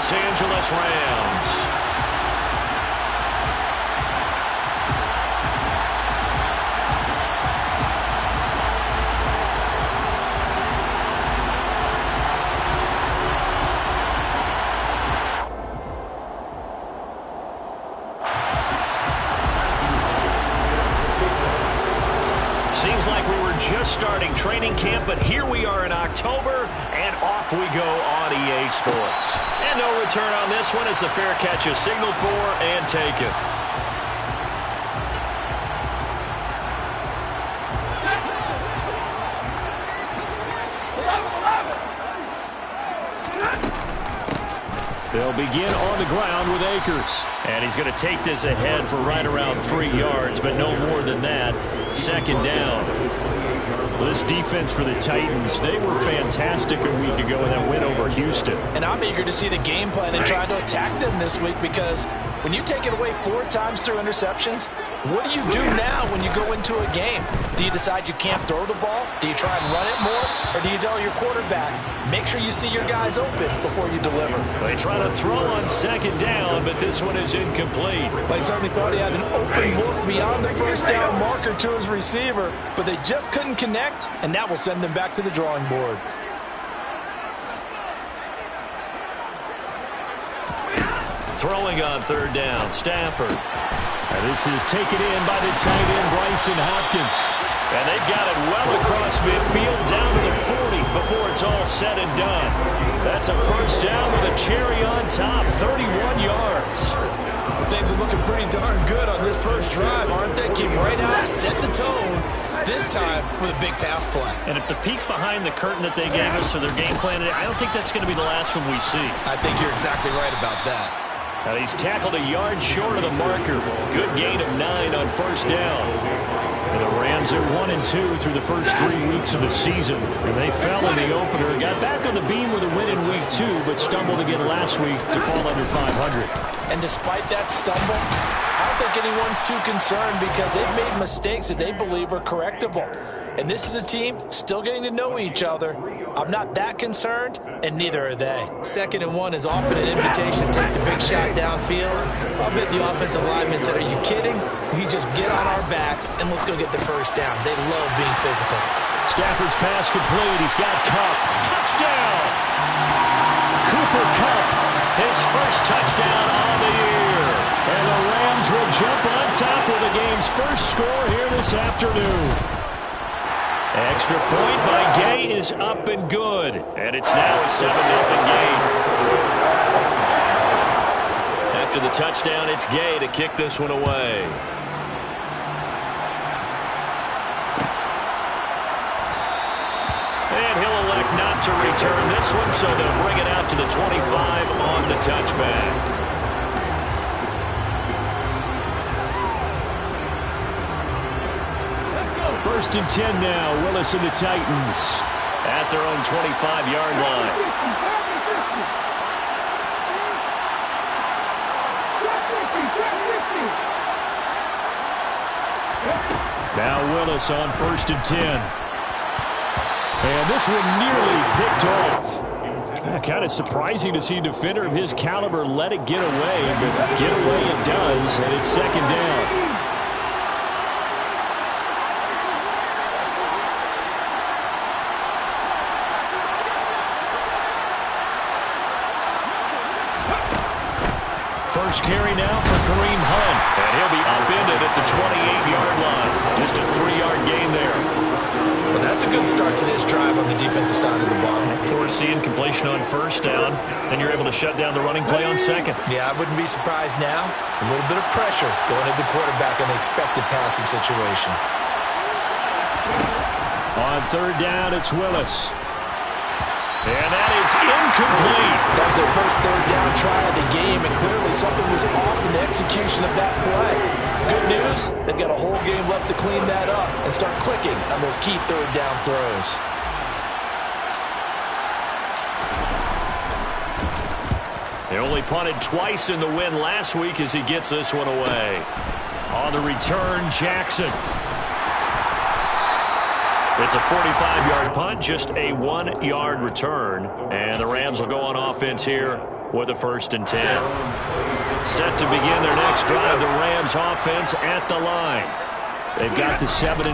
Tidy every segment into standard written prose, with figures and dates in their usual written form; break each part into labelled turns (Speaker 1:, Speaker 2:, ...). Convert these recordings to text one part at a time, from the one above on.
Speaker 1: Los Angeles Rams. Seems like we were just starting training camp, but here we are in October, and off we go on EA Sports. And no return on this one as the fair catch is signaled for and taken. They'll begin on the ground with Akers. And he's going to take this ahead for right around 3 yards, but no more than that. Second down. This defense for the Titans, they were fantastic a week ago in that win over Houston.
Speaker 2: And I'm eager to see the game plan and try to attack them this week, because when you take it away 4 times through interceptions, what do you do now when you go into a game? Do you decide you can't throw the ball? Do you try and run it more? Or do you tell your quarterback, make sure you see your guys open before you deliver?
Speaker 1: They try to throw on second down, but this one is incomplete.
Speaker 2: They certainly thought he had an open look beyond the first down marker to his receiver, but they just couldn't connect, and that will send them back to the drawing board.
Speaker 1: Throwing on third down, Stafford. And this is taken in by the tight end, Bryson Hopkins. And they've got it well across midfield, down to the 40 before it's all said and done. That's a first down with a cherry on top, 31 yards.
Speaker 3: Things are looking pretty darn good on this first drive, aren't they? Came right out, set the tone, this time with a big pass play.
Speaker 1: And if the peek behind the curtain that they gave us or their game plan, I don't think that's going to be the last one we see.
Speaker 3: I think you're exactly right about that.
Speaker 1: And he's tackled a yard short of the marker. Good gain of 9 on first down. And the Rams are 1-2 through the first 3 weeks of the season. And they fell in the opener, got back on the beam with a win in week 2, but stumbled again last week to fall under 500.
Speaker 2: And despite that stumble, I don't think anyone's too concerned, because they've made mistakes that they believe are correctable. And this is a team still getting to know each other. I'm not that concerned, and neither are they. 2nd and 1 is often an invitation to take the big shot downfield. I'll bet the offensive lineman said, are you kidding? We just get on our backs, and let's go get the first down. They love being physical.
Speaker 1: Stafford's pass complete. He's got Kupp. Touchdown! Cooper Kupp, his first touchdown on the year. And the Rams will jump on top with the game's first score here this afternoon. Extra point by Gay is up and good. And it's now a 7-0 game. After the touchdown, it's Gay to kick this one away. And he'll elect not to return this one, so they'll bring it out to the 25 on the touchback. First and 10 now, Willis and the Titans at their own 25-yard line. Now Willis on first and 10. And this one nearly picked off. Kind of surprising to see a defender of his caliber let it get away, but get away it does, and it's second down. First carry now for Kareem Hunt. And he'll be upended at the 28-yard line. Just a 3-yard gain there.
Speaker 3: Well, that's a good start to this drive on the defensive side of the ball.
Speaker 1: Foreseeing completion on first down. Then you're able to shut down the running play on second.
Speaker 3: Yeah, I wouldn't be surprised now. A little bit of pressure going at the quarterback in the expected passing situation.
Speaker 1: On third down, it's Willis. And that is incomplete.
Speaker 2: That was their first third down try of the game, and clearly something was off in the execution of that play. Good news, they've got a whole game left to clean that up and start clicking on those key third down throws.
Speaker 1: They only punted twice in the win last week as he gets this one away. On the return, Jackson. It's a 45-yard punt, just a 1-yard return. And the Rams will go on offense here with a 1st and 10. Set to begin their next drive, the Rams offense at the line. They've got the 7-0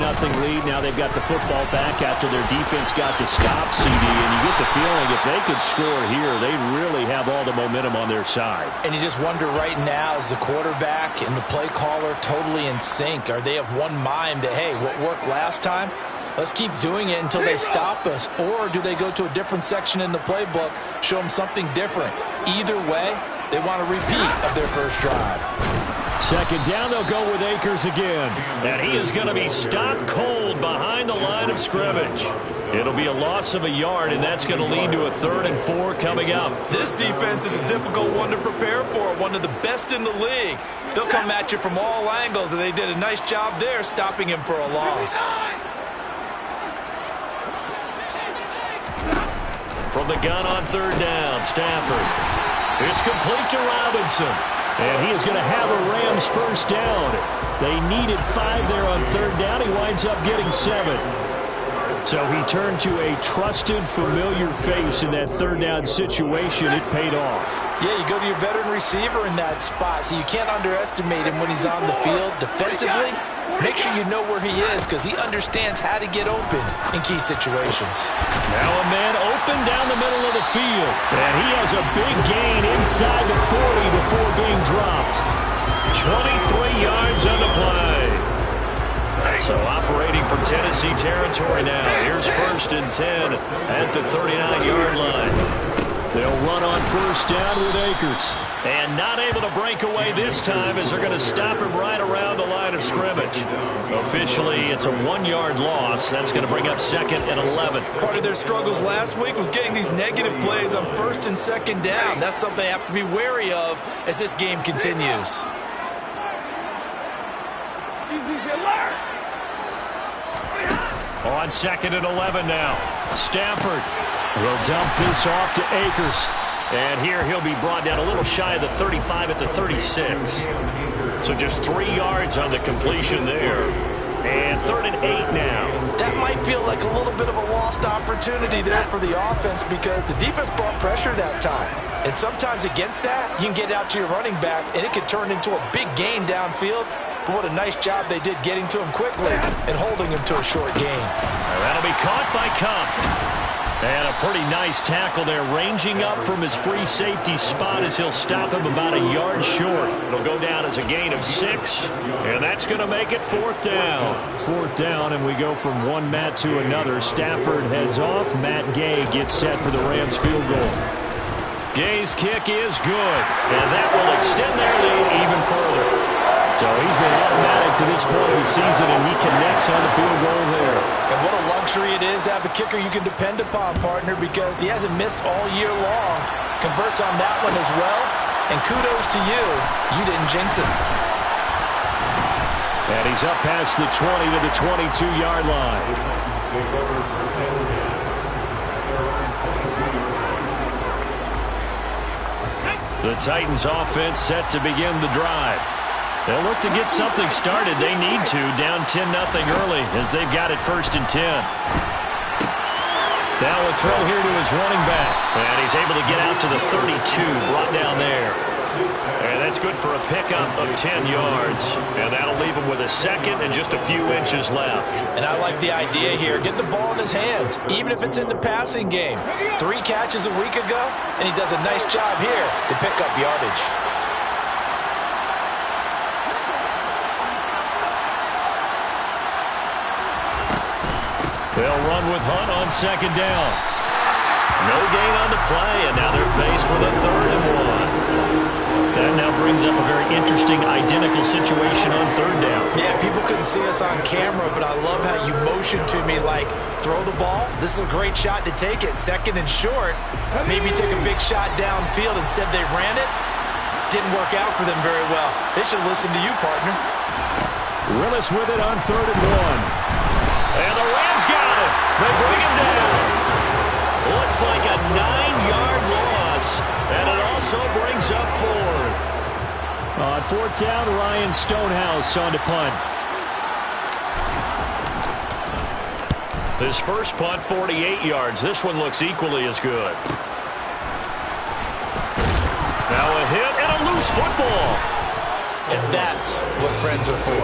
Speaker 1: lead. Now they've got the football back after their defense got the stop, CD. And you get the feeling if they could score here, they really have all the momentum on their side.
Speaker 2: And you just wonder right now, is the quarterback and the play caller totally in sync? Are they of one mind that, hey, what worked last time, let's keep doing it until they stop us? Or do they go to a different section in the playbook, show them something different? Either way, they want a repeat of their first drive.
Speaker 1: 2nd down, they'll go with Akers again. And he is going to be stopped cold behind the line of scrimmage. It'll be a loss of a yard, and that's going to lead to a 3rd and 4 coming up.
Speaker 3: This defense is a difficult one to prepare for, one of the best in the league. They'll come at you from all angles, and they did a nice job there stopping him for a loss.
Speaker 1: From the gun on 3rd down, Stafford. It's complete to Robinson. And he is going to have a Rams 1st down. They needed 5 there on 3rd down. He winds up getting 7. So he turned to a trusted, familiar face in that 3rd down situation. It paid off.
Speaker 2: Yeah, you go to your veteran receiver in that spot, so you can't underestimate him when he's on the field. Defensively, make sure you know where he is because he understands how to get open in key situations.
Speaker 1: Now a man open down the middle of the field. And he has a big gain inside the 40 before being dropped. 23 yards on the play. So operating from Tennessee territory now. Here's 1st and 10 at the 39-yard line. They'll run on 1st down with Akers. And not able to break away this time as they're going to stop him right around the line of scrimmage. Officially, it's a 1-yard loss. That's going to bring up 2nd and 11.
Speaker 3: Part of their struggles last week was getting these negative plays on 1st and 2nd down. That's something they have to be wary of as this game continues.
Speaker 1: On 2nd and 11 now. Stafford will dump this off to Akers. And here he'll be brought down a little shy of the 35 at the 36. So just 3 yards on the completion there. And 3rd and 8 now.
Speaker 2: That might feel like a little bit of a lost opportunity there for the offense because the defense brought pressure that time. And sometimes against that, you can get out to your running back, and it could turn into a big gain downfield. But what a nice job they did getting to him quickly and holding him to a short gain.
Speaker 1: That'll be caught by Cup. And a pretty nice tackle there, ranging up from his free safety spot as he'll stop him about a yard short. It'll go down as a gain of 6, and that's going to make it 4th down. 4th down, and we go from one Matt to another. Stafford heads off. Matt Gay gets set for the Rams field goal. Gay's kick is good, and that will extend their lead even further. So he's been automatic to this point of the season, and he connects on the field goal there.
Speaker 2: And what a luxury it is to have a kicker you can depend upon, partner, because he hasn't missed all year long. Converts on that one as well, and kudos to you. You didn't jinx him.
Speaker 1: And he's up past the 20 to the 22-yard line. The Titans offense set to begin the drive. They'll look to get something started. They need to, down 10-0 early as they've got it 1st and 10. Now a throw here to his running back. And he's able to get out to the 32, brought down there. And that's good for a pickup of 10 yards. And that'll leave him with a 2nd and just a few inches left.
Speaker 2: And I like the idea here. Get the ball in his hands, even if it's in the passing game. 3 catches a week ago, and he does a nice job here to pick up yardage.
Speaker 1: They'll run with Hunt on 2nd down. No gain on the play, and now they're faced with a 3rd and 1. That now brings up a very interesting identical situation on 3rd down.
Speaker 2: Yeah, people couldn't see us on camera, but I love how you motioned to me like, throw the ball. This is a great shot to take it. 2nd and short. Maybe take a big shot downfield. Instead, they ran it. Didn't work out for them very well. They should listen to you, partner.
Speaker 1: Willis with it on 3rd and 1. And the Rams got it. They bring him down. Looks like a 9-yard loss. And it also brings up 4th. On 4th down, Ryan Stonehouse on to punt. His first punt, 48 yards. This one looks equally as good. ball.
Speaker 2: And that's what friends are for.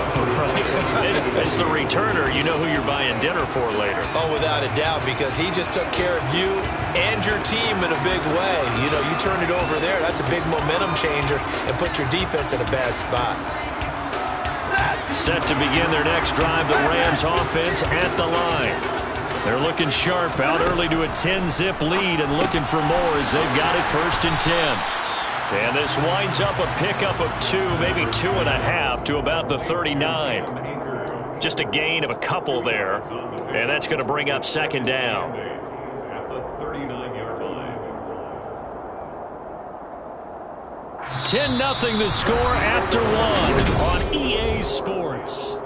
Speaker 1: As the returner, you know who you're buying dinner for later.
Speaker 2: Oh, without a doubt, because he just took care of you and your team in a big way. You know, you turn it over there, that's a big momentum changer and put your defense in a bad spot.
Speaker 1: Set to begin their next drive, the Rams offense at the line. They're looking sharp, out early to a 10-zip lead and looking for more as they've got it 1st and 10. And this winds up a pickup of 2, maybe 2.5 to about the 39. Just a gain of a couple there. And that's going to bring up 2nd down.
Speaker 4: At the 39-yard line.
Speaker 1: 10-0 the score after 1 on EA Sports.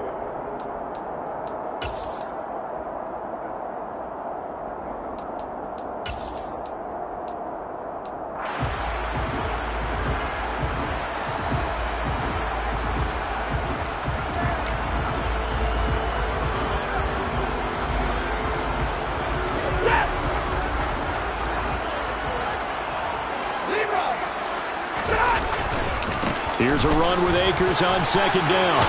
Speaker 1: Here's a run with Akers on 2nd down.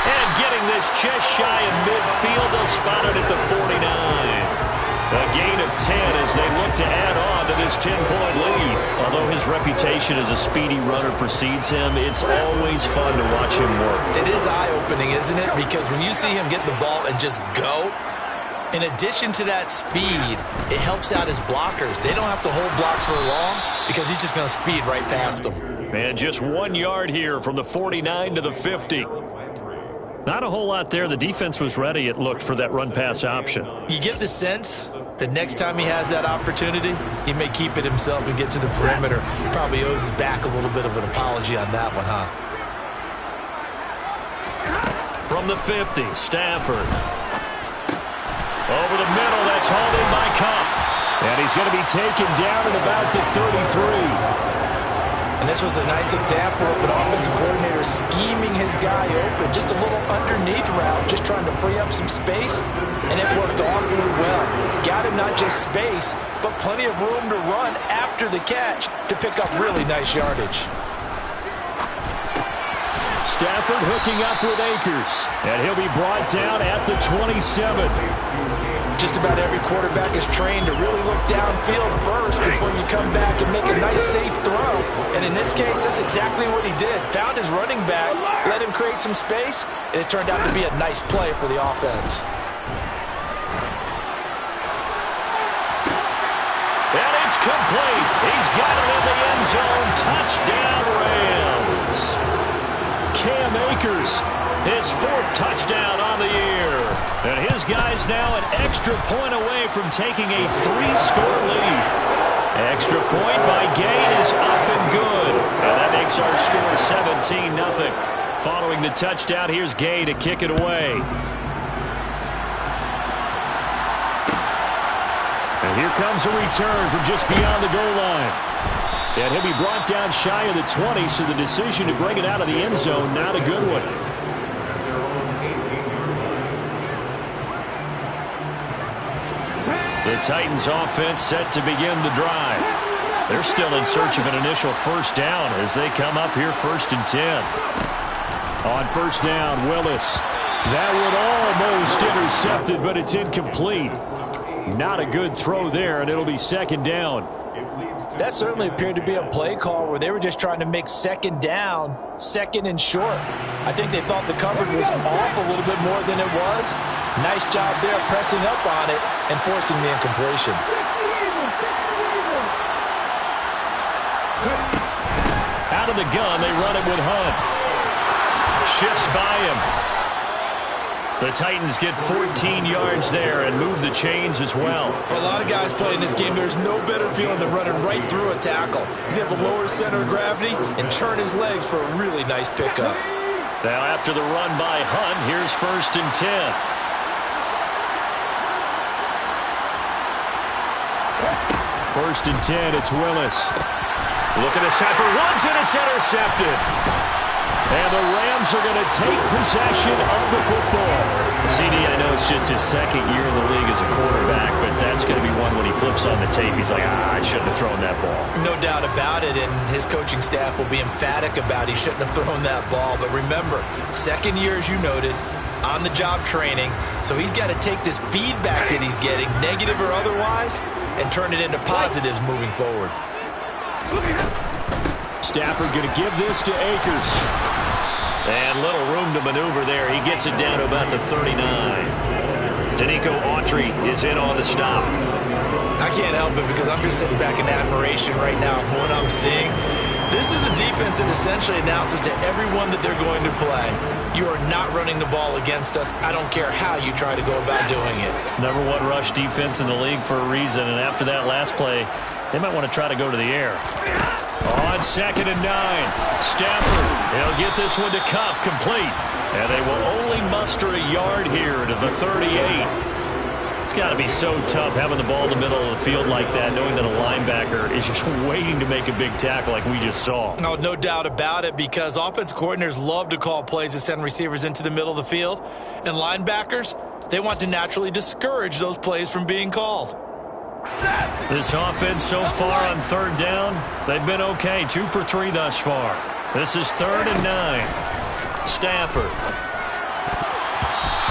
Speaker 1: And getting this just shy of midfield, they'll spot it at the 49. A gain of 10 as they look to add on to this 10-point lead. Although his reputation as a speedy runner precedes him, it's always fun to watch him work.
Speaker 2: It is eye-opening, isn't it? Because when you see him get the ball and just go, in addition to that speed, it helps out his blockers. They don't have to hold blocks for long because he's just going to speed right past them.
Speaker 1: And just 1 yard here from the 49 to the 50. Not a whole lot there. The defense was ready, it looked, for that run-pass option.
Speaker 2: You get the sense that next time he has that opportunity, he may keep it himself and get to the perimeter. He probably owes his back a little bit of an apology on that one, huh?
Speaker 1: From the 50, Stafford. Over the middle, that's hauled in by Cup. And he's going to be taken down at about the 33.
Speaker 2: And this was a nice example of an offensive coordinator scheming his guy open. Just a little underneath route, just trying to free up some space. And it worked awfully well. Got him not just space, but plenty of room to run after the catch to pick up really nice yardage.
Speaker 1: Stafford hooking up with Akers. And he'll be brought down at the 27.
Speaker 2: Just about every quarterback is trained to really look downfield first before you come back and make a nice safe throw. And in this case, that's exactly what he did. Found his running back, let him create some space, and it turned out to be a nice play for the offense.
Speaker 1: And it's complete. He's got it in the end zone. Touchdown, Rams. Cam Akers, his 4th touchdown on the year. And his guy's now an extra point away from taking a 3-score lead. Extra point by Gay is up and good. And that makes our score 17-0. Following the touchdown, here's Gay to kick it away. And here comes a return from just beyond the goal line. And he'll be brought down shy of the 20, so the decision to bring it out of the end zone, not a good one. The Titans offense set to begin the drive. They're still in search of an initial 1st down as they come up here 1st and 10. On 1st down, Willis. That would almost intercepted, but it's incomplete. Not a good throw there, and it'll be 2nd down.
Speaker 2: That certainly appeared to be a play call where they were just trying to make 2nd down, 2nd and short. I think they thought the coverage was off a little bit more than it was. Nice job there pressing up on it and forcing the incompletion.
Speaker 1: Out of the gun, they run it with Hunt. Shifts by him. The Titans get 14 yards there and move the chains as well.
Speaker 2: For a lot of guys playing this game, there's no better feeling than running right through a tackle. He's able to lower his center of gravity and turn his legs for a really nice pickup.
Speaker 1: Now after the run by Hunt, here's 1st and 10. First and 10, it's Willis. Looking to Stafford, runs and it's intercepted. And the Rams are going to take possession of the football.
Speaker 5: CD, I know it's just his second year in the league as a quarterback, but that's going to be one when he flips on the tape. He's like, I shouldn't have thrown that ball.
Speaker 2: No doubt about it, and his coaching staff will be emphatic about he shouldn't have thrown that ball. But remember, second year, as you noted, on-the-job training, so he's got to take this feedback that he's getting, negative or otherwise, and turn it into positives moving forward.
Speaker 1: Stafford going to give this to Akers.
Speaker 5: And little room to maneuver there. He gets it down to about the 39. Danico Autry is in on the stop.
Speaker 2: I can't help it because I'm just sitting back in admiration right now of what I'm seeing. This is a defense that essentially announces to everyone that they're going to play, you are not running the ball against us. I don't care how you try to go about doing it.
Speaker 5: Number one rush defense in the league for a reason, and after that last play, they might want to try to go to the air.
Speaker 1: On 2nd and 9, Stafford, he'll get this one to Cup, complete. And they will only muster a yard here to the 38.
Speaker 5: It's got to be so tough having the ball in the middle of the field like that, knowing that a linebacker is just waiting to make a big tackle like we just saw.
Speaker 2: Oh, no doubt about it, because offense coordinators love to call plays that send receivers into the middle of the field. And linebackers, they want to naturally discourage those plays from being called.
Speaker 5: This offense so far on 3rd down, they've been okay. 2 for 3 thus far. This is 3rd and 9. Stafford.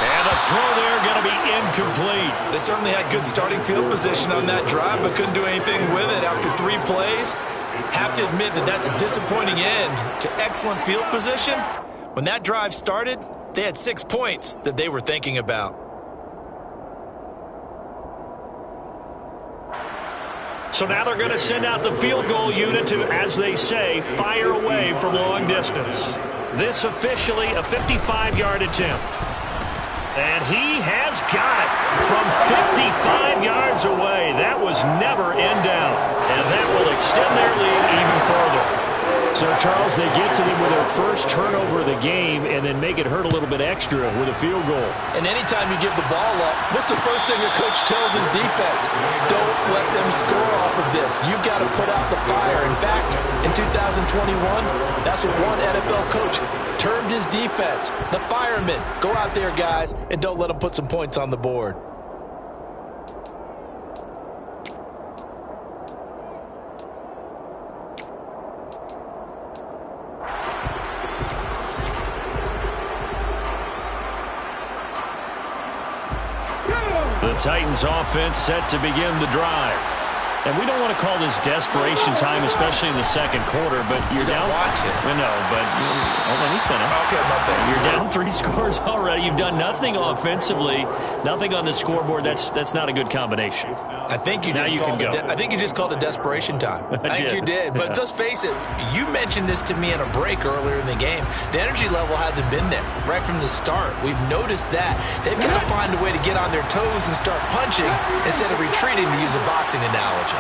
Speaker 1: And the throw there going to be incomplete.
Speaker 2: They certainly had good starting field position on that drive, but couldn't do anything with it after 3 plays. Have to admit that that's a disappointing end to excellent field position. When that drive started, they had 6 points that they were thinking about.
Speaker 1: So now they're going to send out the field goal unit to, as they say, fire away from long distance. This officially a 55-yard attempt. And he has got it from 55 yards away. That was never in doubt. And that will extend their lead even further. So, Charles, they get to them with their first turnover of the game and then make it hurt a little bit extra with a field goal.
Speaker 2: And anytime you give the ball up, what's the first thing a coach tells his defense? Don't let them score off of this. You've got to put out the fire. In fact, in 2021, that's what one NFL coach termed his defense. The firemen. Go out there, guys, and don't let them put some points on the board.
Speaker 1: The Titans offense set to begin the drive. And we don't want to call this desperation time, especially in the second quarter, but you're down.
Speaker 2: Watch it.
Speaker 1: No, but let me finish.
Speaker 2: Okay, my bad.
Speaker 1: You're down 3 scores already. You've done nothing offensively, nothing on the scoreboard. That's not a good combination.
Speaker 2: I think you just called it desperation time. I think you did. But let's face it, you mentioned this to me in a break earlier in the game. The energy level hasn't been there right from the start. We've noticed that. They've got to find a way to get on their toes and start punching instead of retreating, to use a boxing analogy.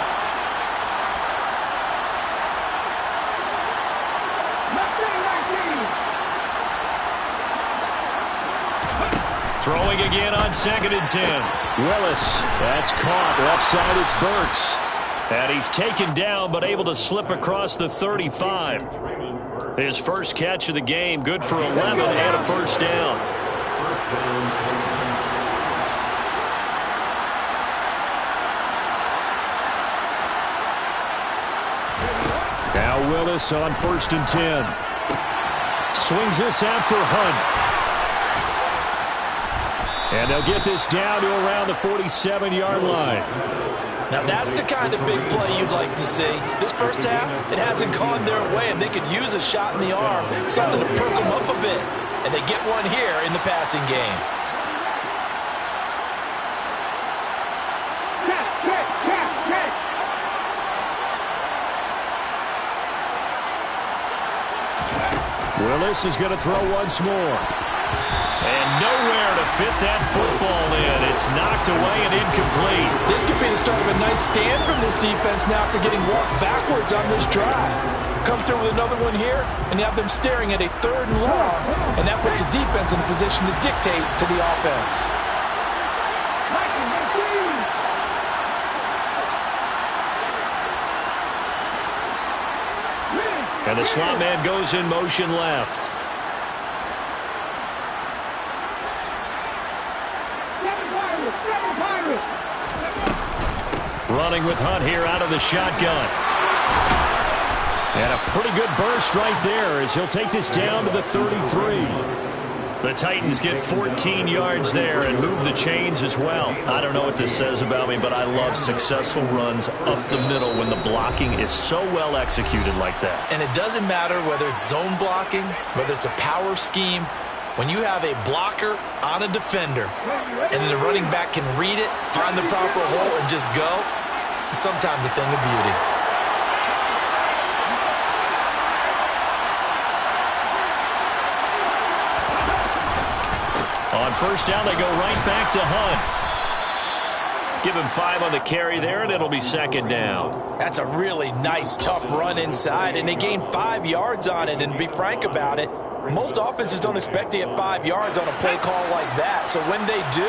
Speaker 1: Throwing again on 2nd and 10. Willis, that's caught. Left side, it's Burks. And he's taken down, but able to slip across the 35. His first catch of the game, good for 11 and a first down. Now Willis on 1st and 10. Swings this out for Hunt. And they'll get this down to around the 47-yard line.
Speaker 2: Now that's the kind of big play you'd like to see. This first half, it hasn't gone their way, and they could use a shot in the arm, something to perk them up a bit. And they get one here in the passing game.
Speaker 1: Willis is going to throw once more. And nowhere to fit that football in. It's knocked away and incomplete.
Speaker 2: This could be the start of a nice stand from this defense now after getting walked backwards on this drive. Come through with another one here, and you have them staring at a 3rd and long, and that puts the defense in a position to dictate to the offense.
Speaker 1: And the slot man goes in motion left.
Speaker 5: Running with Hunt here out of the shotgun. And a pretty good burst right there as he'll take this down to the 33. The Titans get 14 yards there and move the chains as well. I don't know what this says about me, but I love successful runs up the middle when the blocking is so well executed like that.
Speaker 2: And it doesn't matter whether it's zone blocking, whether it's a power scheme. When you have a blocker on a defender and then the running back can read it, find the proper hole, and just go, it's sometimes a thing of beauty.
Speaker 5: On first down, they go right back to Hunt. Give him 5 on the carry there, and it'll be second down.
Speaker 2: That's a really nice, tough run inside, and they gain 5 yards on it. And to be frank about it, most offenses don't expect to get 5 yards on a play call like that. So when they do,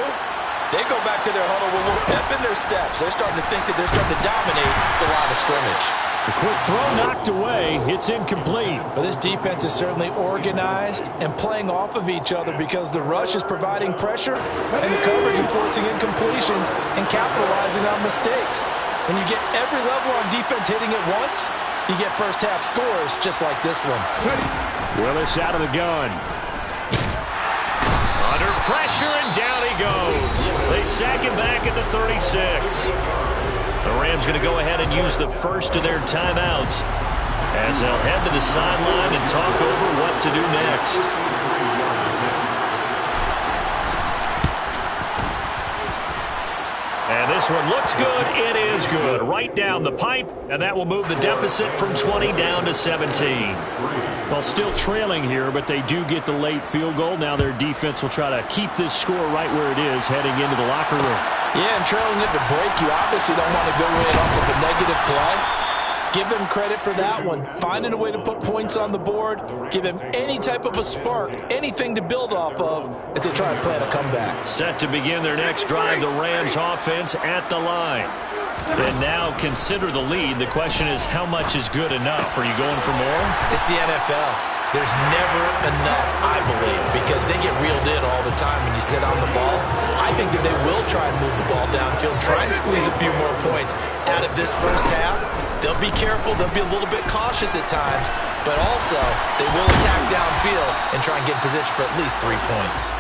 Speaker 2: they go back to their huddle with a little pep in their steps. They're starting to think that they're starting to dominate the line of scrimmage.
Speaker 5: The quick throw knocked away. It's incomplete.
Speaker 2: Well, this defense is certainly organized and playing off of each other because the rush is providing pressure and the coverage is forcing incompletions and capitalizing on mistakes. When you get every level on defense hitting it once, you get first half scores just like this one.
Speaker 5: Willis out of the gun. Under pressure, and down he goes. They sack him back at the 36. The Rams going to go ahead and use the first of their timeouts as they'll head to the sideline and talk over what to do next. And this one looks good. It is good. Right down the pipe, and that will move the deficit from 20 down to 17. Well, still trailing here, but they do get the late field goal. Now their defense will try to keep this score right where it is heading into the locker room.
Speaker 2: Yeah, and trailing at the break, you obviously don't want to go in off of a negative play. Give them credit for that one. Finding a way to put points on the board, give them any type of a spark, anything to build off of as they try and plan a comeback.
Speaker 5: Set to begin their next drive, the Rams offense at the line. And now consider the lead. The question is, how much is good enough? Are you going for more?
Speaker 2: It's the NFL. There's never enough, I believe, because they get reeled in all the time when you sit on the ball. I think that they will try and move the ball downfield, try and squeeze a few more points out of this first half. They'll be careful. They'll be a little bit cautious at times, but also they will attack downfield and try and get in position for at least 3 points.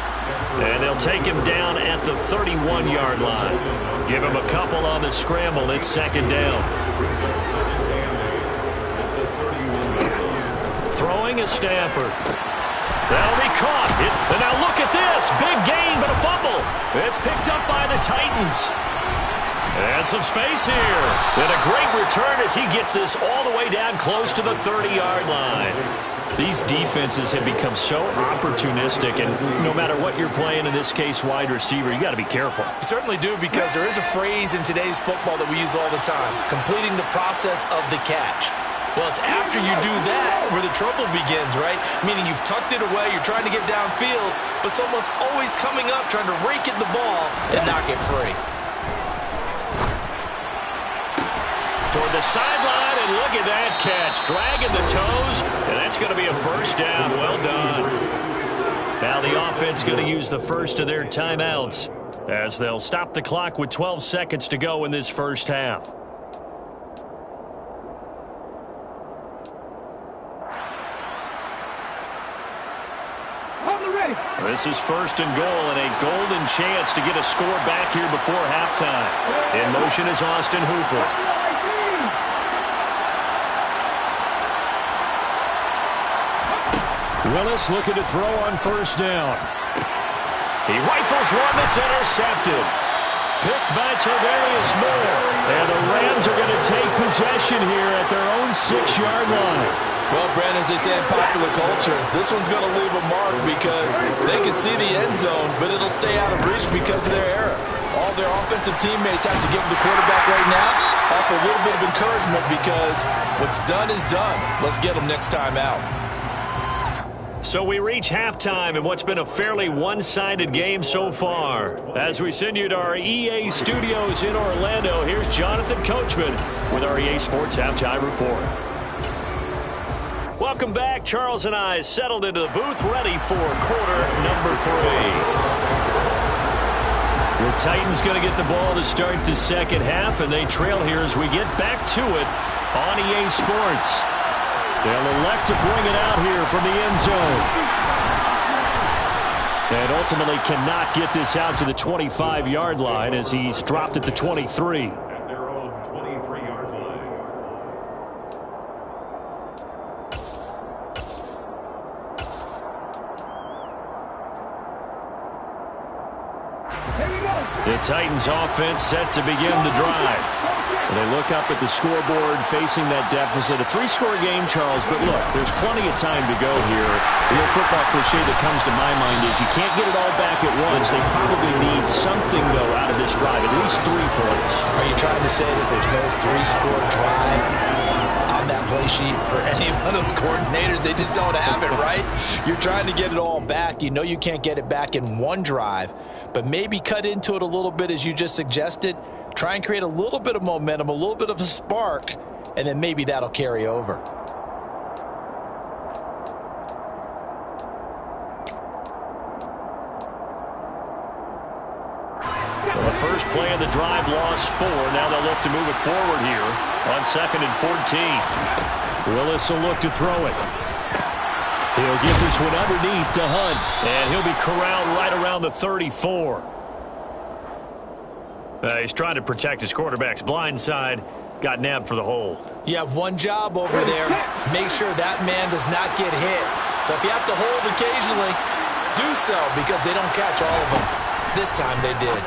Speaker 5: And they'll take him down at the 31-yard line. Give him a couple on the scramble. It's second down. Throwing is Stafford. That'll be caught. And now look at this. Big gain, but a fumble. It's picked up by the Titans. And some space here. And a great return as he gets this all the way down close to the 30-yard line. These defenses have become so opportunistic, and no matter what you're playing, in this case wide receiver, you got to be careful.
Speaker 2: You certainly do, because there is a phrase in today's football that we use all the time, completing the process of the catch. Well, it's after you do that where the trouble begins, right? Meaning you've tucked it away, you're trying to get downfield, but someone's always coming up trying to rake at the ball and knock it free.
Speaker 5: Toward the sideline, and look at that catch. Dragging the toes, and that's going to be a first down. Well done. Now the offense going to use the first of their timeouts as they'll stop the clock with 12 seconds to go in this first half. This is first and goal, and a golden chance to get a score back here before halftime. In motion is Austin Hooper. Willis looking to throw on first down. He rifles one that's intercepted. Picked by Tavarius Moore. And the Rams are going to take possession here at their own 6-yard line.
Speaker 2: Well, Brandon, as they say in popular culture, this one's going to leave a mark because they can see the end zone, but it'll stay out of reach because of their error. All their offensive teammates have to give the quarterback right now offer a little bit of encouragement because what's done is done. Let's get them next time out.
Speaker 5: So we reach halftime in what's been a fairly one-sided game so far. As we send you to our EA studios in Orlando, here's Jonathan Coachman with our EA Sports Halftime Report. Welcome back. Charles and I settled into the booth, ready for quarter number 3.
Speaker 1: Your
Speaker 5: Titans going to get the ball to start the second half, and they trail here as we get back to it on EA Sports. They'll elect to bring it out here from the end zone. And ultimately cannot get this out to the 25-yard line as he's dropped at the 23.
Speaker 4: At their own 23-yard line.
Speaker 5: The Titans offense set to begin the drive. And they look up at the scoreboard facing that deficit. A three-score game, Charles, but look, there's plenty of time to go here. The old football cliche that comes to my mind is you can't get it all back at once. They probably need something, though, out of this drive, at least 3 points.
Speaker 2: Are you trying to say that there's no three-score drive on that play sheet for any one of those coordinators? They just don't have it, right? You're trying to get it all back. You know you can't get it back in one drive, but maybe cut into it a little bit as you just suggested. Try and create a little bit of momentum, a little bit of a spark, and then maybe that'll carry over.
Speaker 5: Well, the first play of the drive lost 4. Now they'll look to move it forward here on 2nd and 14. Willis will look to throw it. He'll get this one underneath to Hunt, and he'll be corralled right around the 34. He's trying to protect his quarterback's blind side. Got nabbed for the hold.
Speaker 2: You have one job over there. Make sure that man does not get hit. So if you have to hold occasionally, do so because they don't catch all of them. This time they did.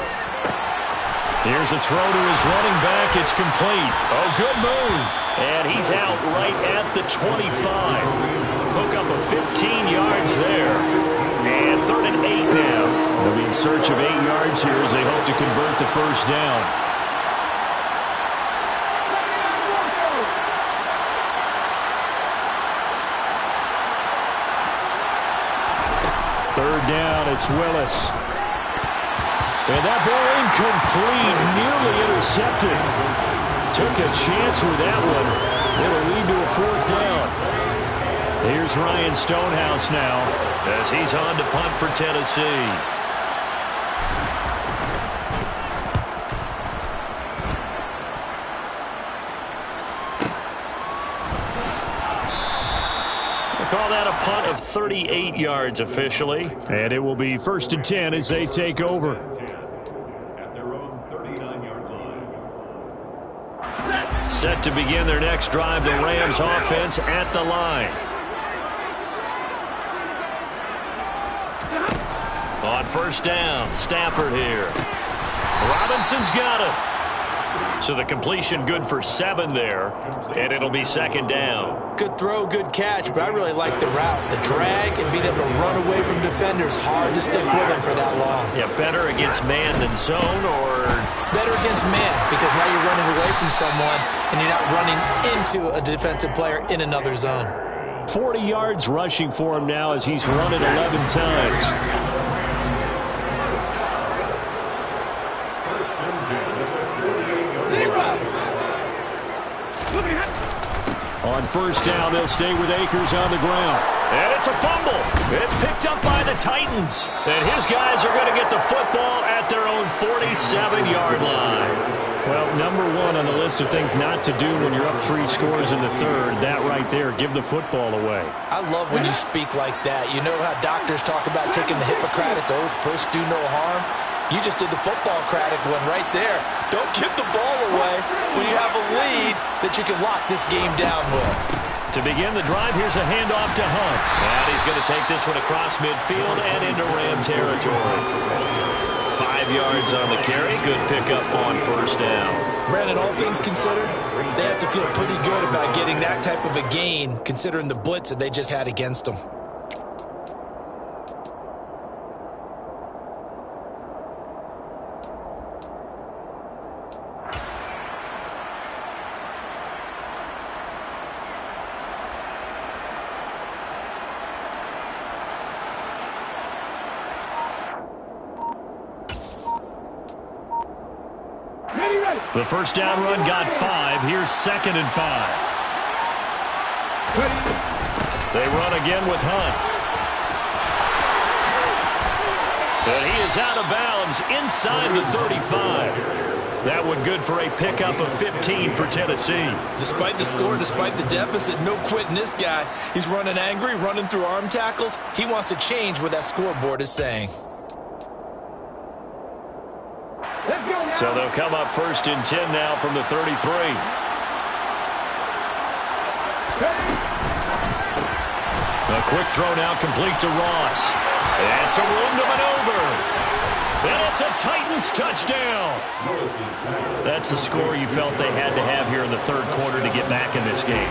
Speaker 5: Here's a throw to his running back. It's complete. Oh, good move. And he's out right at the 25. Hook up a 15 yards there. And 3rd and 8 now. They'll be in search of 8 yards here as they hope to convert the first down. Third down, it's Willis. And that ball incomplete, nearly intercepted. Took a chance with that one. It'll lead to a 4th down. Here's Ryan Stonehouse now as he's on to punt for Tennessee. Call that a punt of 38 yards officially. And it will be 1st and 10 as they take over.
Speaker 4: At their own 39-yard line.
Speaker 5: Set to begin their next drive, the Rams offense at the line. On 1st down, Stafford here. Robinson's got it. So the completion good for 7 there, and it'll be 2nd down.
Speaker 2: Good throw, good catch, but I really like the route. The drag and being able to run away from defenders, hard to stick with them for that long.
Speaker 5: Yeah, better against man than zone, or?
Speaker 2: Better against man, because now you're running away from someone, and you're not running into a defensive player in another zone.
Speaker 5: 40 yards rushing for him now as he's run it 11 times. On 1st down, they'll stay with Akers on the ground. And it's a fumble. It's picked up by the Titans. And his guys are going to get the football at their own 47-yard line. Well, number 1 on the list of things not to do when you're up 3 scores in the 3rd. That right there, give the football away.
Speaker 2: I love when you speak like that. You know how doctors talk about taking the Hippocratic oath, first do no harm? You just did the football-cratic one right there. Don't give the ball away when you have a lead that you can lock this game down with.
Speaker 5: To begin the drive, here's a handoff to Hunt. And he's going to take this one across midfield and into Ram territory. 5 yards on the carry. Good pickup on 1st down.
Speaker 2: Brandon, all things considered, they have to feel pretty good about getting that type of a gain considering the blitz that they just had against them.
Speaker 5: The 1st down run got 5. Here's 2nd and 5. They run again with Hunt. And he is out of bounds inside the 35. That one good for a pickup of 15 for Tennessee.
Speaker 3: Despite the score, despite the deficit, no quitting this guy. He's running angry, running through arm tackles. He wants to change what that scoreboard is saying.
Speaker 5: So they'll come up 1st and 10 now from the 33. A quick throw now complete to Ross. And some room to maneuver. And it's a Titans touchdown. That's a score you felt they had to have here in the 3rd quarter to get back in this game.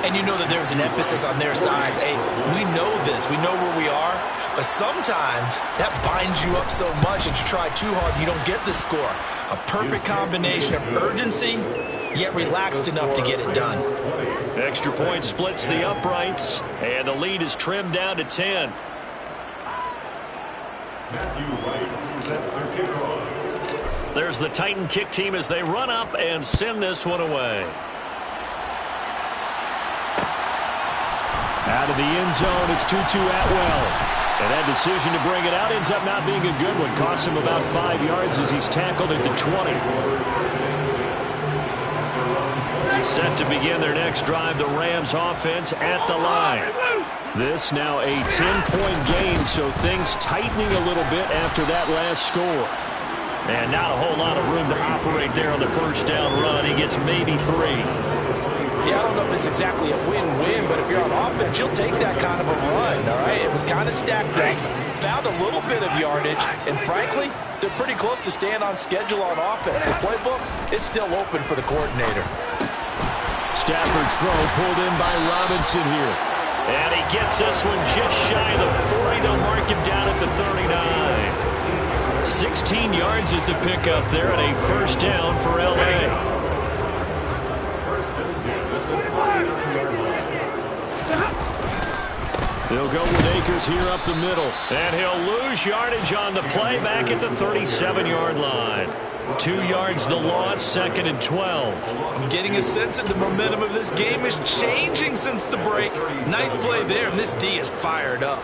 Speaker 2: And you know that there's an emphasis on their side. Hey, we know this. We know where we are. But sometimes that binds you up so much that you try too hard, you don't get the score. A perfect combination of urgency, yet relaxed enough to get it done.
Speaker 5: Extra point splits the uprights, and the lead is trimmed down to 10. There's the Titan kick team as they run up and send this one away. Out of the end zone, it's Tutu Atwell. And that decision to bring it out ends up not being a good one. Costs him about 5 yards as he's tackled at the 20. Set to begin their next drive, the Rams offense at the line. This now a 10-point game, so things tightening a little bit after that last score. And not a whole lot of room to operate there on the 1st down run. He gets maybe 3.
Speaker 2: Yeah, I don't know if it's exactly a win-win, but if you're on offense, you'll take that kind of a run, all right? It was kind of stacked up, found a little bit of yardage, and frankly, they're pretty close to staying on schedule on offense. The playbook is still open for the coordinator.
Speaker 5: Stafford's throw pulled in by Robinson here. And he gets this one just shy of the 40. They'll mark him down at the 39. 16 yards is the pickup there, and a 1st down for L.A. They'll go with Akers here up the middle. And he'll lose yardage on the play back at the 37-yard line. 2 yards the loss, 2nd and 12.
Speaker 3: I'm getting a sense that the momentum of this game is changing since the break. Nice play there, and this D is fired up.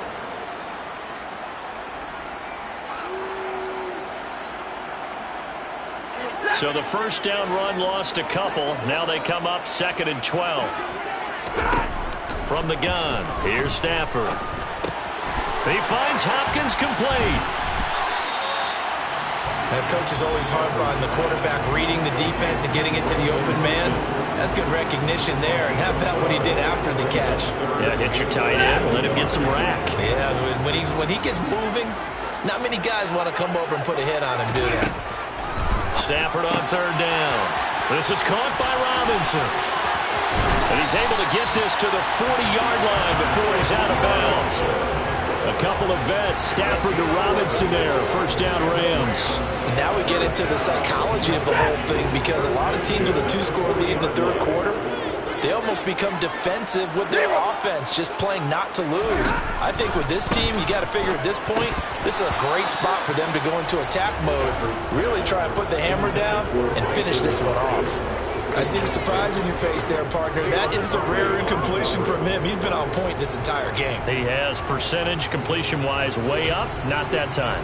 Speaker 5: So the 1st down run lost a couple. Now they come up 2nd and 12. From the gun, here's Stafford. He finds Hopkins complete.
Speaker 2: And coach is always hard on the quarterback reading the defense and getting it to the open man. That's good recognition there. And how about what he did after the catch?
Speaker 5: Yeah, hit your tight end, let him get some rack.
Speaker 2: Yeah, when he gets moving, not many guys want to come over and put a hit on him, do they?
Speaker 5: Stafford on 3rd down. This is caught by Robinson. And he's able to get this to the 40-yard line before he's out of bounds. A couple of vets, Stafford to Robinson there, 1st down Rams.
Speaker 2: And now we get into the psychology of the whole thing, because a lot of teams with a 2-score lead in the 3rd quarter, they almost become defensive with their offense, just playing not to lose. I think with this team, you got to figure at this point, this is a great spot for them to go into attack mode, really try and put the hammer down and finish this one off.
Speaker 3: I see the surprise in your face there, partner. That is a rare incompletion from him. He's been on point this entire game.
Speaker 5: He has percentage completion-wise way up, not that time.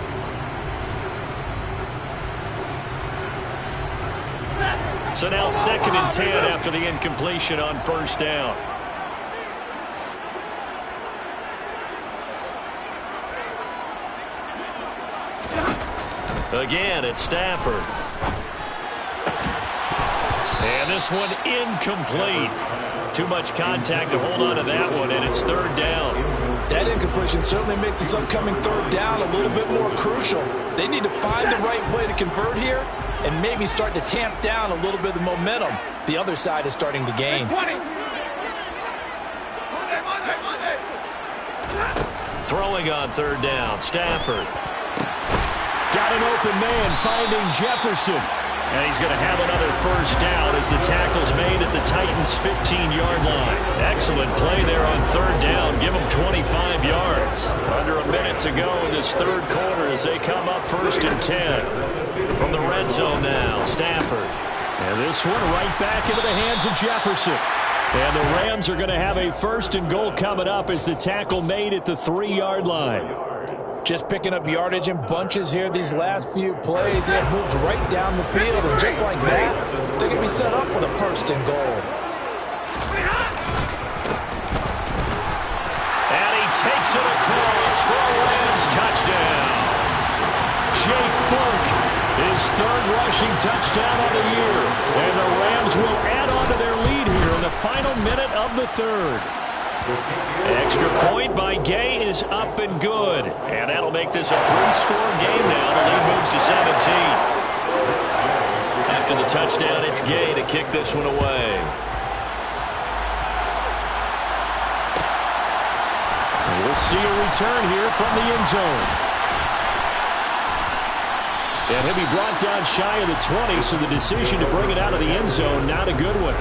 Speaker 5: So now 2nd and 10 after the incompletion on 1st down. Again, it's Stafford. And this one incomplete. Too much contact to hold on to that one, and it's 3rd down.
Speaker 2: That incompletion certainly makes this upcoming 3rd down a little bit more crucial. They need to find the right play to convert here and maybe start to tamp down a little bit of the momentum the other side is starting to gain.
Speaker 5: Throwing on 3rd down, Stafford. Got an open man, finding Jefferson. And he's going to have another 1st down as the tackle's made at the Titans' 15-yard line. Excellent play there on 3rd down. Give them 25 yards. Under a minute to go in this 3rd quarter as they come up 1st and 10. From the red zone now, Stafford. And this one right back into the hands of Jefferson. And the Rams are going to have a 1st and goal coming up as the tackle made at the 3-yard line.
Speaker 2: Just picking up yardage in bunches here these last few plays. They have moved right down the field, and just like that, they can be set up with a 1st and goal.
Speaker 5: And he takes it across for a Rams touchdown.
Speaker 1: Jake Funk, his 3rd rushing touchdown of the year. And the Rams will add on to their lead here in the final minute of the 3rd.
Speaker 5: Extra point by Gay is up and good. And that'll make this a 3-score game now. The lead moves to 17. After the touchdown, it's Gay to kick this one away.
Speaker 1: We'll see a return here from the end zone. And he'll be brought down shy of the 20, so the decision to bring it out of the end zone, not a good one.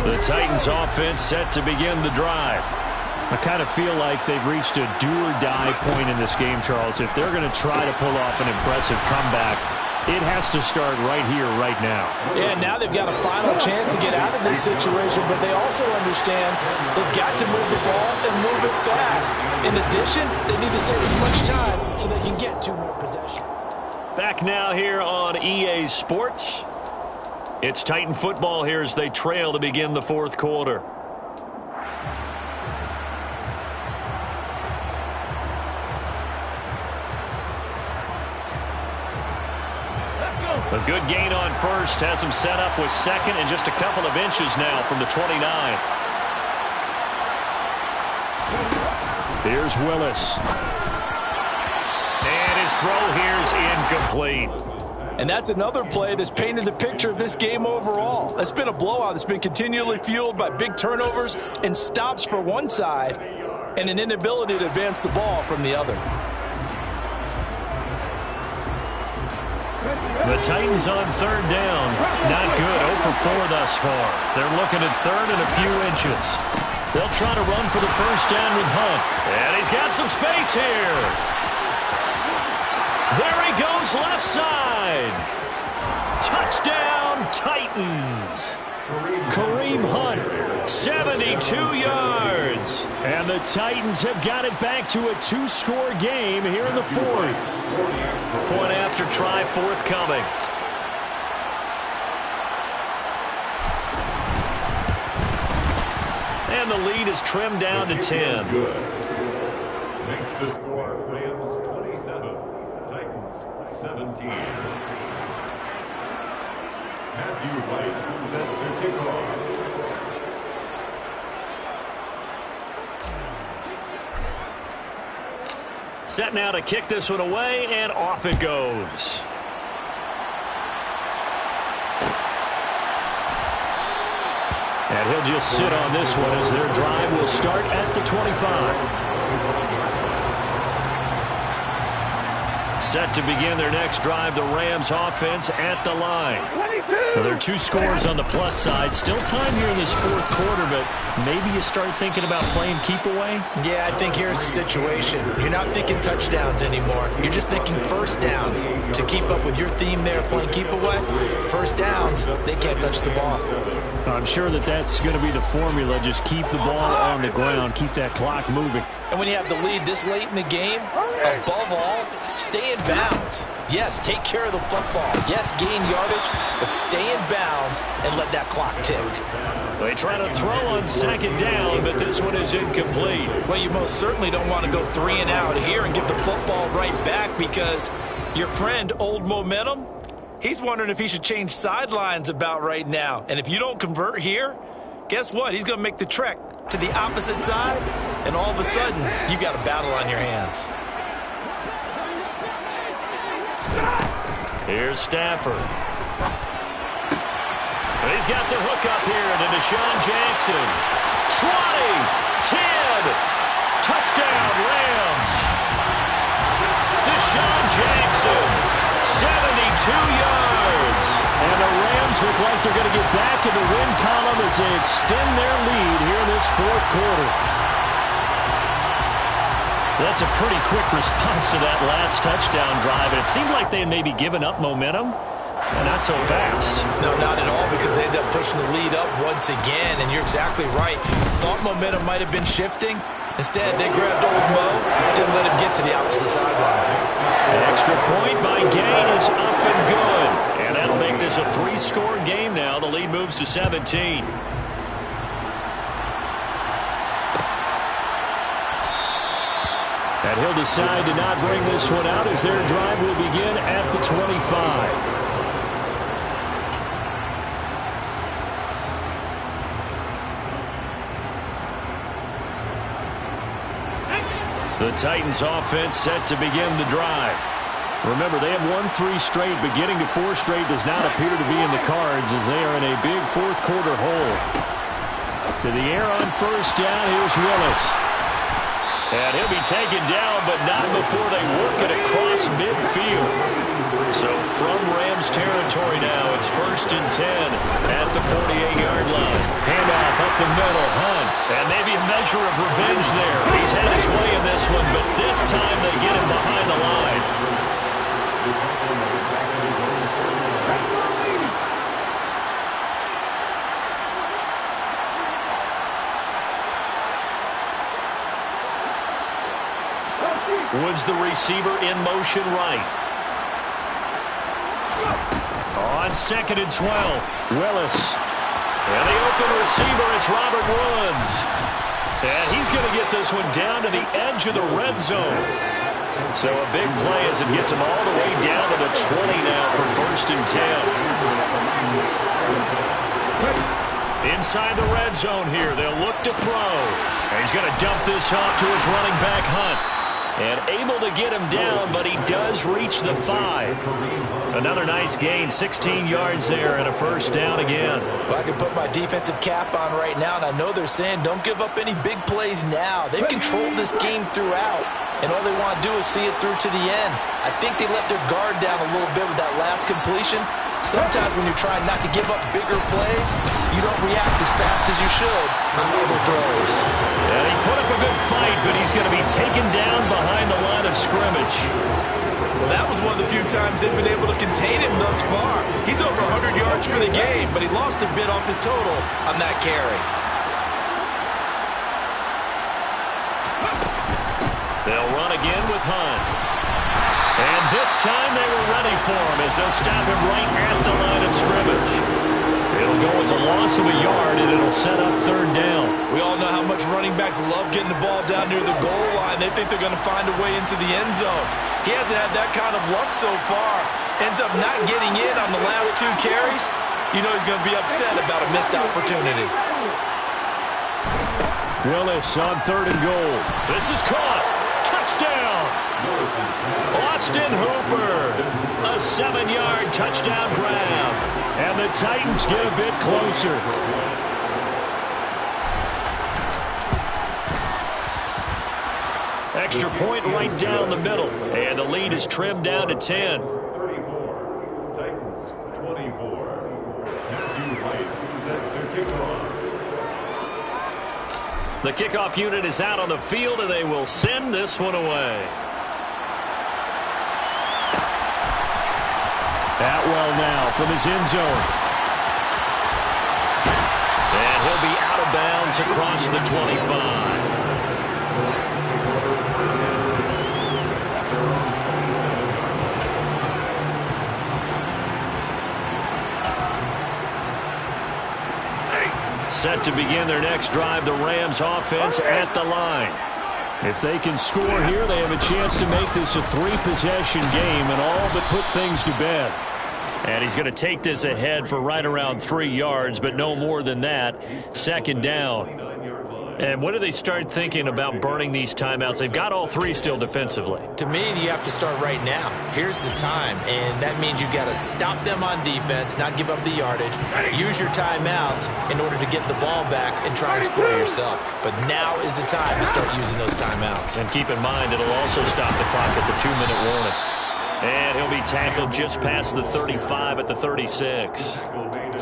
Speaker 5: The Titans offense set to begin the drive.
Speaker 1: I kind of feel like they've reached a do-or-die point in this game, Charles. If they're going to try to pull off an impressive comeback, it has to start right here, right now.
Speaker 2: Yeah, now they've got a final chance to get out of this situation, but they also understand they've got to move the ball and move it fast. In addition, they need to save as much time so they can get 2 more possessions.
Speaker 5: Back now here on EA Sports. It's Titan football here as they trail to begin the 4th quarter. A good gain on 1st has him set up with 2nd and just a couple of inches now from the 29.
Speaker 1: Here's Willis.
Speaker 5: And his throw here's incomplete.
Speaker 2: And that's another play that's painted the picture of this game overall. It's been a blowout. It's been continually fueled by big turnovers and stops for one side and an inability to advance the ball from the other.
Speaker 5: The Titans on 3rd down. Not good. 0 for 4 thus far. They're looking at 3rd and a few inches. They'll try to run for the 1st down with Hunt. And he's got some space here. There he goes left side. Touchdown, Titans.
Speaker 1: Kareem Hunt.
Speaker 5: 72 yards.
Speaker 1: And the Titans have got it back to a 2-score game here in the 4th.
Speaker 5: Point after try forthcoming. And the lead is trimmed down to 10.
Speaker 4: Makes the score Rams 27, Titans 17. Matthew White set to kick off.
Speaker 5: Set now to kick this one away, and off it goes.
Speaker 1: And he'll just sit on this one as their drive will start at the 25.
Speaker 5: Set to begin their next drive, the Rams offense at the line. Well, there are 2 scores on the plus side. Still time here in this 4th quarter, but maybe you start thinking about playing keep away?
Speaker 2: Yeah, I think here's the situation. You're not thinking touchdowns anymore. You're just thinking 1st downs. To keep up with your theme there, playing keep away, 1st downs, they can't touch the ball.
Speaker 1: I'm sure that that's going to be the formula. Just keep the ball on the ground. Keep that clock moving.
Speaker 2: And when you have the lead this late in the game, above all, stay in bounds. Yes, take care of the football. Yes, gain yardage, but stay in bounds and let that clock tick.
Speaker 5: They try to throw on 2nd down, but this one is incomplete.
Speaker 2: Well, you most certainly don't want to go 3 and out here and give the football right back because your friend, Old Momentum, he's wondering if he should change sidelines about right now. And if you don't convert here, guess what? He's going to make the trek to the opposite side, and all of a sudden, you've got a battle on your hands.
Speaker 5: Here's Stafford. And he's got the hook up here to Deshaun Jackson. 20, 10, touchdown Rams. Deshaun Jackson, 72 yards.
Speaker 1: And the Rams look like they're going to get back in the win column as they extend their lead here in this 4th quarter.
Speaker 5: That's a pretty quick response to that last touchdown drive. And it seemed like they had maybe given up momentum. Not so fast.
Speaker 2: No, not at all, because they ended up pushing the lead up once again, and you're exactly right. Thought momentum might have been shifting. Instead, they grabbed old Mo, didn't let him get to the opposite sideline.
Speaker 5: An extra point by Gain is up and good. And that'll make this a 3-score game now. The lead moves to 17. And he'll decide to not bring this one out as their drive will begin at the 25. The Titans offense set to begin the drive. Remember, they have won 3 straight, but getting to 4 straight does not appear to be in the cards as they are in a big fourth-quarter hole. To the air on first down, here's Willis. And he'll be taken down, but not before they work it across midfield. So from Rams territory now, it's 1st and 10 at the 48-yard line. Handoff up the middle, Hunt. And maybe a measure of revenge there. He's had his way in this one, but this time they get him behind the line. Woods the receiver in motion right. On 2nd and 12, Willis. And the open receiver, it's Robert Woods. And he's going to get this one down to the edge of the red zone. So a big play as it gets him all the way down to the 20 now for 1st and 10. Inside the red zone here, they'll look to throw. And he's going to dump this off to his running back, Hunt. And able to get him down, but he does reach the 5. Another nice gain, 16 yards there, and a 1st down again.
Speaker 2: Well, I can put my defensive cap on right now, and I know they're saying don't give up any big plays now. They've controlled this game throughout, and all they want to do is see it through to the end. I think they let their guard down a little bit with that last completion. Sometimes when you're trying not to give up bigger plays, you don't react as fast as you should on other throws.
Speaker 5: And he put up a good fight, but he's going to be taken down behind the line of scrimmage.
Speaker 3: Well, that was one of the few times they've been able to contain him thus far. He's over 100 yards for the game, but he lost a bit off his total on that carry.
Speaker 5: They'll run again with Hunt. And this time they were ready for him as they'll stop him right at the line of scrimmage. It'll go as a loss of a yard, and it'll set up 3rd down.
Speaker 3: We all know how much running backs love getting the ball down near the goal line. They think they're going to find a way into the end zone. He hasn't had that kind of luck so far. Ends up not getting in on the last 2 carries. You know he's going to be upset about a missed opportunity.
Speaker 5: Willis on 3rd and goal. This is caught. Touchdown! Austin Hooper. A 7-yard touchdown grab. And the Titans get a bit closer. Extra point right down the middle. And the lead is trimmed down to 10.
Speaker 4: 34. Titans 24. Matthew White set to kick off.
Speaker 5: The kickoff unit is out on the field, and they will send this one away. Atwell now from his end zone. And he'll be out of bounds across the 25. Set to begin their next drive, the Rams offense at the line. If they can score here, they have a chance to make this a 3-possession game and all but put things to bed. And he's going to take this ahead for right around 3 yards, but no more than that. 2nd down. And when do they start thinking about burning these timeouts? They've got all 3 still defensively.
Speaker 2: To me, you have to start right now. Here's the time, and that means you've got to stop them on defense, not give up the yardage, use your timeouts in order to get the ball back and try and score yourself. But now is the time to start using those timeouts.
Speaker 5: And keep in mind, it'll also stop the clock at the 2-minute warning. And he'll be tackled just past the 35 at the 36.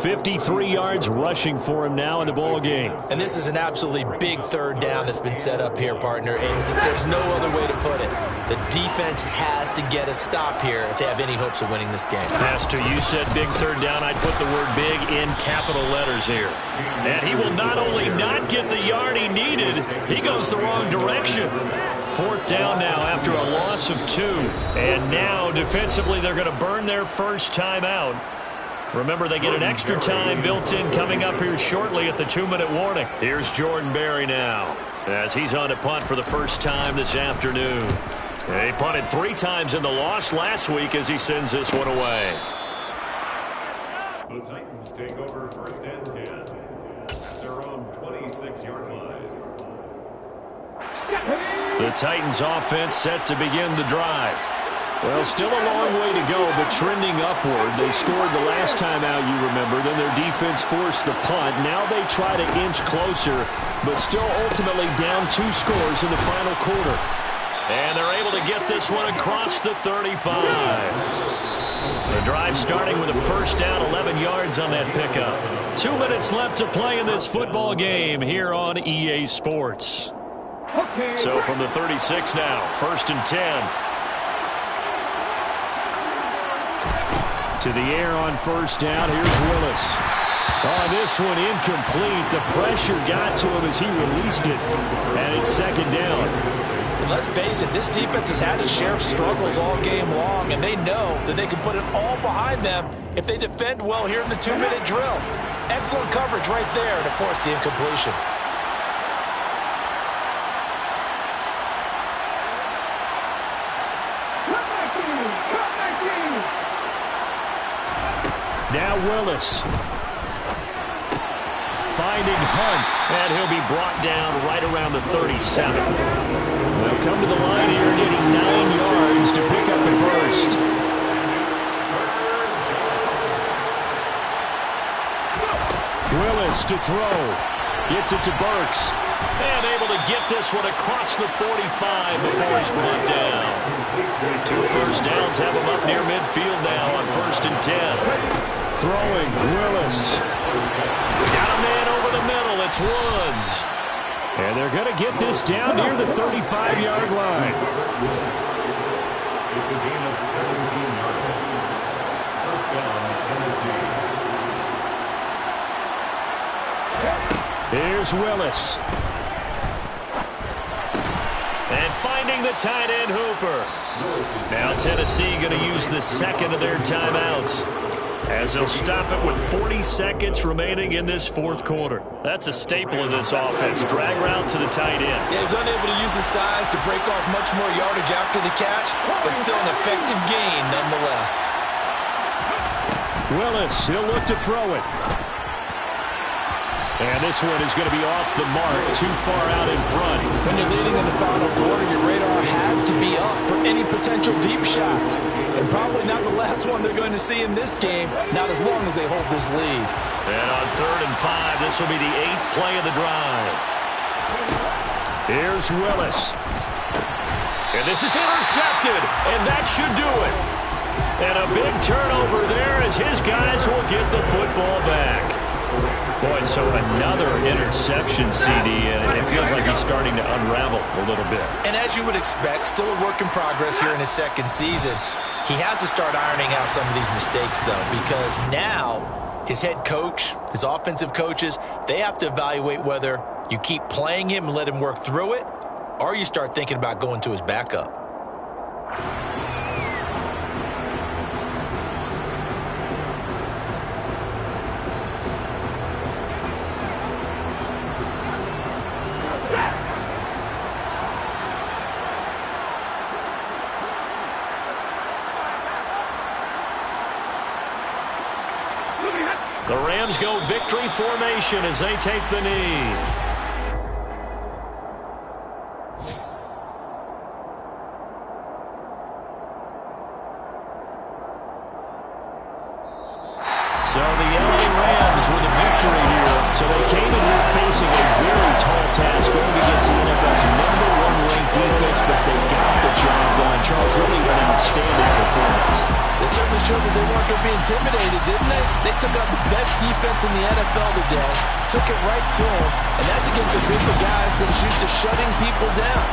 Speaker 5: 53 yards rushing for him now in the ball game.
Speaker 2: And this is an absolutely big third down that's been set up here, partner, and there's no other way to put it. The defense has to get a stop here if they have any hopes of winning this game.
Speaker 5: Pastor, you said big third down. I'd put the word big in capital letters here. And he will not only not get the yard he needed, he goes the wrong direction. Fourth down now after a loss of 2. And now defensively they're going to burn their first time out. Remember, they get an extra time built in coming up here shortly at the 2-minute warning. Here's Jordan Berry now as he's on to punt for the first time this afternoon. He punted 3 times in the loss last week as he sends this one away.
Speaker 4: The Titans take over first and 10 at their own 26-yard line.
Speaker 5: The Titans offense set to begin the drive. Well, still a long way to go, but trending upward. They scored the last time out, you remember. Then their defense forced the punt. Now they try to inch closer, but still ultimately down 2 scores in the final quarter. And they're able to get this one across the 35. The drive starting with a first down, 11 yards on that pickup. 2 minutes left to play in this football game here on EA Sports. So from the 36 now, first and 10. To the air on first down. Here's Willis. Oh, this one incomplete. The pressure got to him as he released it. And it's second down.
Speaker 2: And let's face it, this defense has had its share of struggles all game long, and they know that they can put it all behind them if they defend well here in the 2-minute drill. Excellent coverage right there to force the incompletion.
Speaker 5: Now Willis. Finding Hunt, and he'll be brought down right around the 37. They'll come to the line here, needing 9 yards to pick up the first. Willis to throw. Gets it to Burks. And able to get this one across the 45 before he's brought down. 2 first downs have him up near midfield now on first and 10. Throwing, Willis. Got a man over the middle. It's Woods. And they're going to get this down near the 35-yard line.
Speaker 4: It's a gain of 17 yards. First down, Tennessee.
Speaker 5: Here's Willis. And finding the tight end, Hooper. Now Tennessee going to use the second of their timeouts, as they'll stop it with 40 seconds remaining in this fourth quarter. That's a staple of this offense. Drag route to the tight end.
Speaker 2: Yeah, he was unable to use his size to break off much more yardage after the catch, but still an effective gain nonetheless.
Speaker 5: Willis, he'll look to throw it. And this one is going to be off the mark, too far out in front.
Speaker 2: When you're leading in the final quarter, your radar has to be up for any potential deep shots. And probably not the last one they're going to see in this game, not as long as they hold this lead.
Speaker 5: And on 3rd and 5, this will be the 8th play of the drive. Here's Willis. And this is intercepted, and that should do it. And a big turnover there as his guys will get the football back. Boy, so another interception, CD, and it feels like he's starting to unravel a little bit.
Speaker 2: And as you would expect, still a work in progress here in his second season. He has to start ironing out some of these mistakes, though, because now his head coach, his offensive coaches, they have to evaluate whether you keep playing him and let him work through it, or you start thinking about going to his backup.
Speaker 5: The Rams go victory formation as they take the knee. So the LA Rams with a victory here. So they came in here facing a very tall task going against the NFL's #1 ranked defense, but they got the job done. Charles, really an outstanding performance.
Speaker 2: sure that they weren't going to be intimidated, didn't they? They took out the best defense in the NFL today, took it right to them, and that's against a group of guys that is used to shutting people down.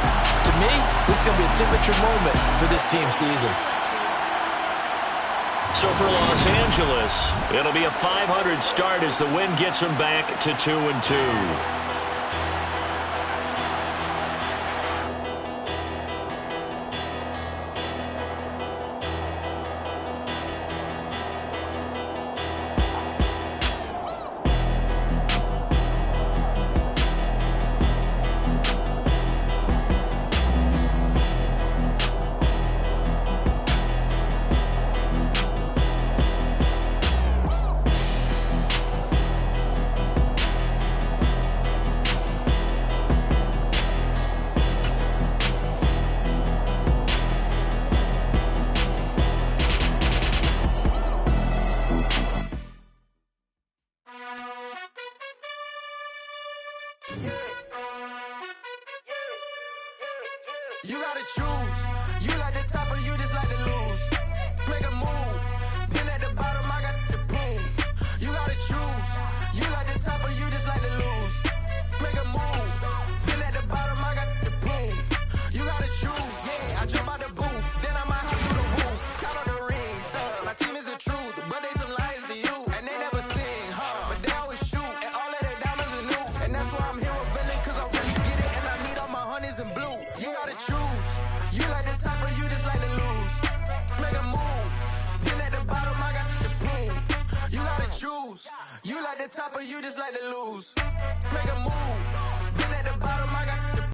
Speaker 2: To me, this is going to be a signature moment for this team's season.
Speaker 5: So for Los Angeles, it'll be a 500 start as the win gets them back to 2-2.
Speaker 6: You gotta choose. You like the top or you just like to lose. Make a move. Been at the bottom, I got the boom. You gotta choose. You like the top or you just like to lose. Make a move. Been at the bottom, I got the boom. You gotta choose. Yeah, I jump out the booth. Then I might hop through the roof. Count on the rings. My team is the truth, but they some liars to you. And they never sing, but they always shoot. And all of their diamonds are new. And that's why I'm here with villain, cause I really get it. And I need all my honeys in blue. You gotta choose. You like the top or you just like to lose. Make a move. Been at the bottom, I got the boom. You gotta choose. You like the top or you just like to lose. Make a move.